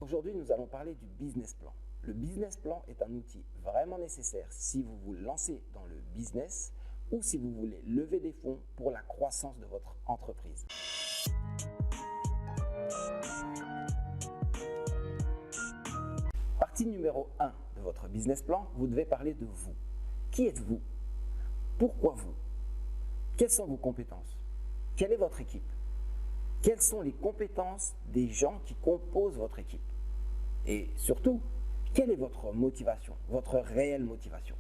Aujourd'hui, nous allons parler du business plan. Le business plan est un outil vraiment nécessaire si vous vous lancez dans le business ou si vous voulez lever des fonds pour la croissance de votre entreprise. Partie numéro 1 de votre business plan, vous devez parler de vous. Qui êtes-vous? Pourquoi vous? Quelles sont vos compétences? Quelle est votre équipe? Quelles sont les compétences des gens qui composent votre équipe? Et surtout, quelle est votre motivation, votre réelle motivation?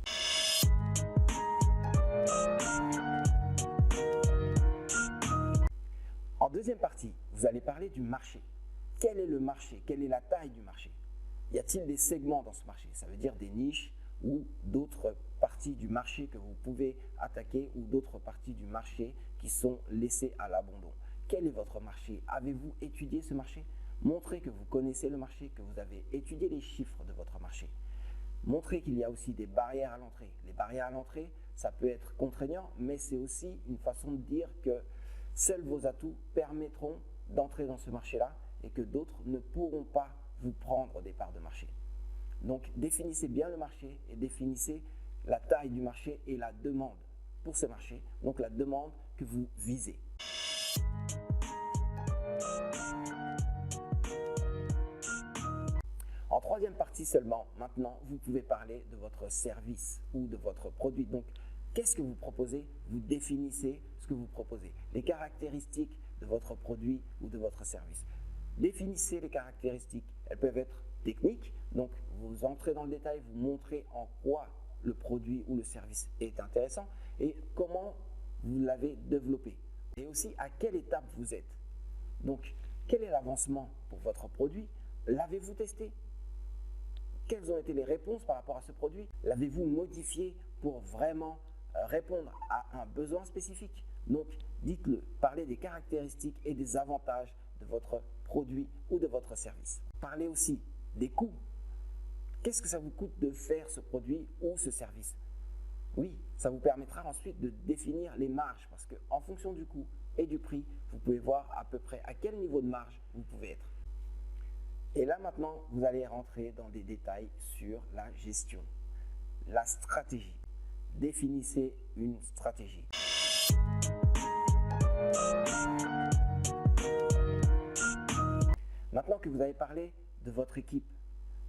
En deuxième partie, vous allez parler du marché. Quel est le marché? Quelle est la taille du marché? Y a-t-il des segments dans ce marché? Ça veut dire des niches ou d'autres parties du marché que vous pouvez attaquer ou d'autres parties du marché qui sont laissées à l'abandon. Quel est votre marché? Avez-vous étudié ce marché? Montrez que vous connaissez le marché, que vous avez étudié les chiffres de votre marché. Montrez qu'il y a aussi des barrières à l'entrée. Les barrières à l'entrée, ça peut être contraignant, mais c'est aussi une façon de dire que seuls vos atouts permettront d'entrer dans ce marché-là et que d'autres ne pourront pas vous prendre des parts de marché. Donc, définissez bien le marché et définissez la taille du marché et la demande pour ce marché, donc la demande que vous visez. En troisième partie seulement, maintenant, vous pouvez parler de votre service ou de votre produit. Donc, qu'est-ce que vous proposez? Vous définissez ce que vous proposez, les caractéristiques de votre produit ou de votre service. Définissez les caractéristiques. Elles peuvent être techniques, donc vous entrez dans le détail, vous montrez en quoi le produit ou le service est intéressant et comment vous l'avez développé. Et aussi à quelle étape vous êtes. Donc, quel est l'avancement pour votre produit? L'avez-vous testé? Quelles ont été les réponses par rapport à ce produit? L'avez-vous modifié pour vraiment répondre à un besoin spécifique? Donc, dites-le, parlez des caractéristiques et des avantages de votre produit ou de votre service. Parlez aussi des coûts. Qu'est-ce que ça vous coûte de faire ce produit ou ce service? Oui, ça vous permettra ensuite de définir les marges parce qu'en fonction du coût et du prix, vous pouvez voir à peu près à quel niveau de marge vous pouvez être. Et là maintenant, vous allez rentrer dans des détails sur la gestion, la stratégie. Définissez une stratégie. Maintenant que vous avez parlé de votre équipe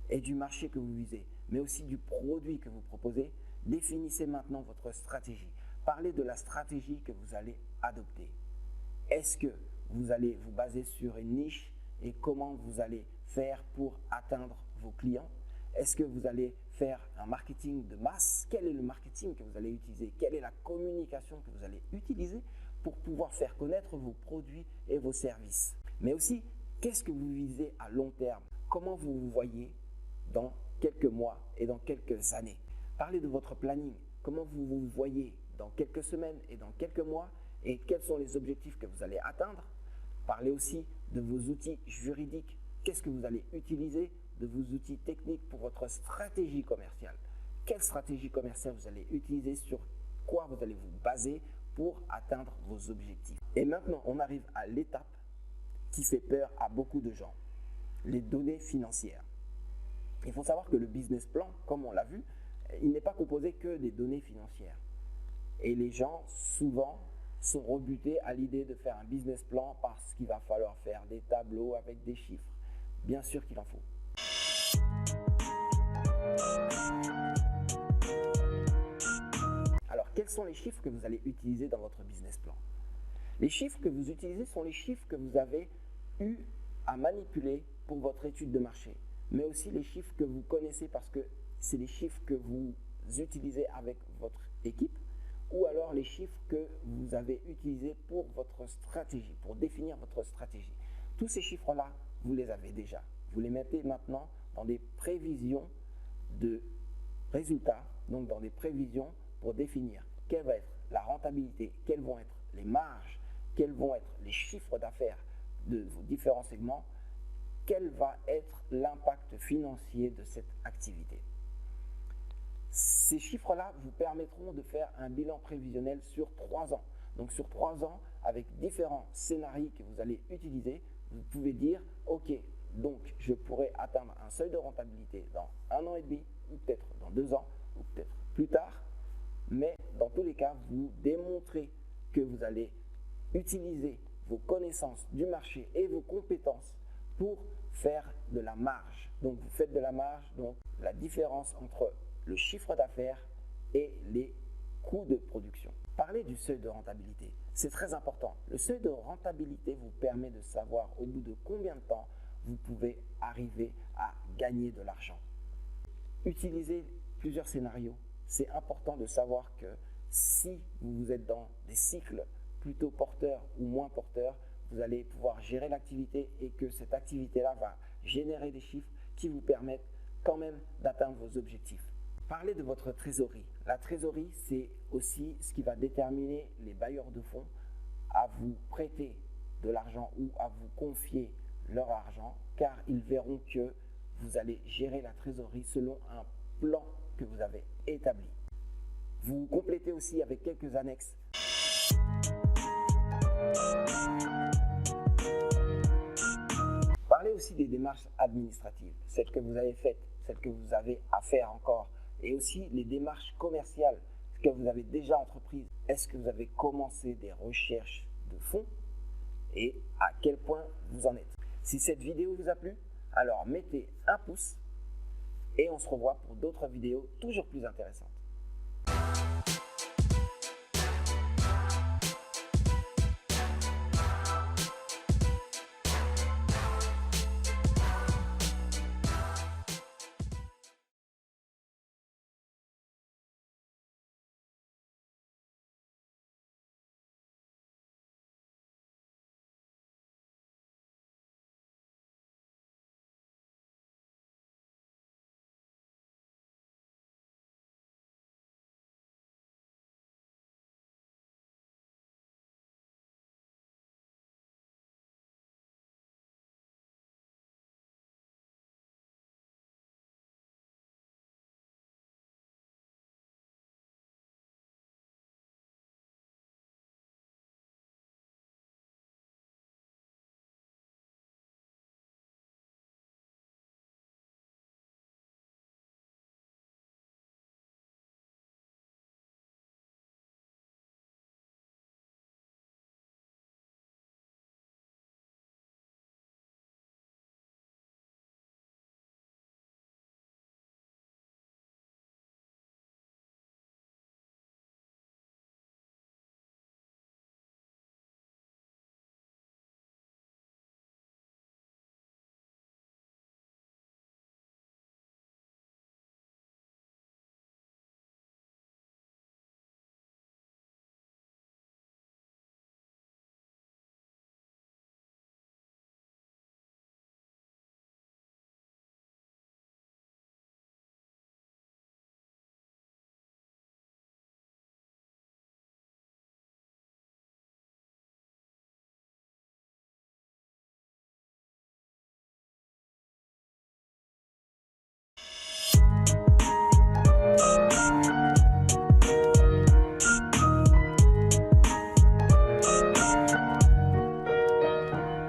et du marché que vous visez, mais aussi du produit que vous proposez, définissez maintenant votre stratégie. Parlez de la stratégie que vous allez adopter. Est-ce que vous allez vous baser sur une niche et comment vous allez faire pour atteindre vos clients? Est-ce que vous allez faire un marketing de masse? Quel est le marketing que vous allez utiliser? Quelle est la communication que vous allez utiliser pour pouvoir faire connaître vos produits et vos services? Mais aussi, qu'est-ce que vous visez à long terme? Comment vous vous voyez dans quelques mois et dans quelques années? Parlez de votre planning. Comment vous vous voyez dans quelques semaines et dans quelques mois et quels sont les objectifs que vous allez atteindre? Parlez aussi de vos outils juridiques. Qu'est-ce que vous allez utiliser? De vos outils techniques pour votre stratégie commerciale. Quelle stratégie commerciale vous allez utiliser? Sur quoi vous allez vous baser pour atteindre vos objectifs? Et maintenant, on arrive à l'étape qui fait peur à beaucoup de gens. Les données financières. Il faut savoir que le business plan, comme on l'a vu, il n'est pas composé que des données financières. Et les gens, souvent, sont rebutés à l'idée de faire un business plan parce qu'il va falloir faire des tableaux avec des chiffres. Bien sûr qu'il en faut. Alors, quels sont les chiffres que vous allez utiliser dans votre business plan? Les chiffres que vous utilisez sont les chiffres que vous avez eu à manipuler pour votre étude de marché, mais aussi les chiffres que vous connaissez parce que c'est les chiffres que vous utilisez avec votre équipe ou alors les chiffres que vous avez utilisés pour votre stratégie, pour définir votre stratégie. Tous ces chiffres-là, vous les avez déjà. Vous les mettez maintenant dans des prévisions de résultats, donc dans des prévisions pour définir quelle va être la rentabilité, quelles vont être les marges, quels vont être les chiffres d'affaires de vos différents segments, quel va être l'impact financier de cette activité. Ces chiffres-là vous permettront de faire un bilan prévisionnel sur 3 ans. Donc sur 3 ans, avec différents scénarios que vous allez utiliser, vous pouvez dire, ok, Donc, je pourrais atteindre un seuil de rentabilité dans 1 an et demi, ou peut-être dans 2 ans, ou peut-être plus tard. Mais dans tous les cas, vous démontrez que vous allez utiliser vos connaissances du marché et vos compétences pour faire de la marge. Donc, vous faites de la marge, donc la différence entre le chiffre d'affaires et les coûts de production. Parlez du seuil de rentabilité. C'est très important. Le seuil de rentabilité vous permet de savoir au bout de combien de temps vous pouvez arriver à gagner de l'argent. Utilisez plusieurs scénarios. C'est important de savoir que si vous êtes dans des cycles plutôt porteurs ou moins porteurs, vous allez pouvoir gérer l'activité et que cette activité-là va générer des chiffres qui vous permettent quand même d'atteindre vos objectifs. Parlez de votre trésorerie. La trésorerie, c'est aussi ce qui va déterminer les bailleurs de fonds à vous prêter de l'argent ou à vous confier leur argent, car ils verront que vous allez gérer la trésorerie selon un plan que vous avez établi. Vous complétez aussi avec quelques annexes. Parlez aussi des démarches administratives, celles que vous avez faites, celles que vous avez à faire encore, et aussi les démarches commerciales que vous avez déjà entreprises. Est-ce que vous avez commencé des recherches de fonds et à quel point vous en êtes? Si cette vidéo vous a plu, alors mettez un pouce et on se revoit pour d'autres vidéos toujours plus intéressantes.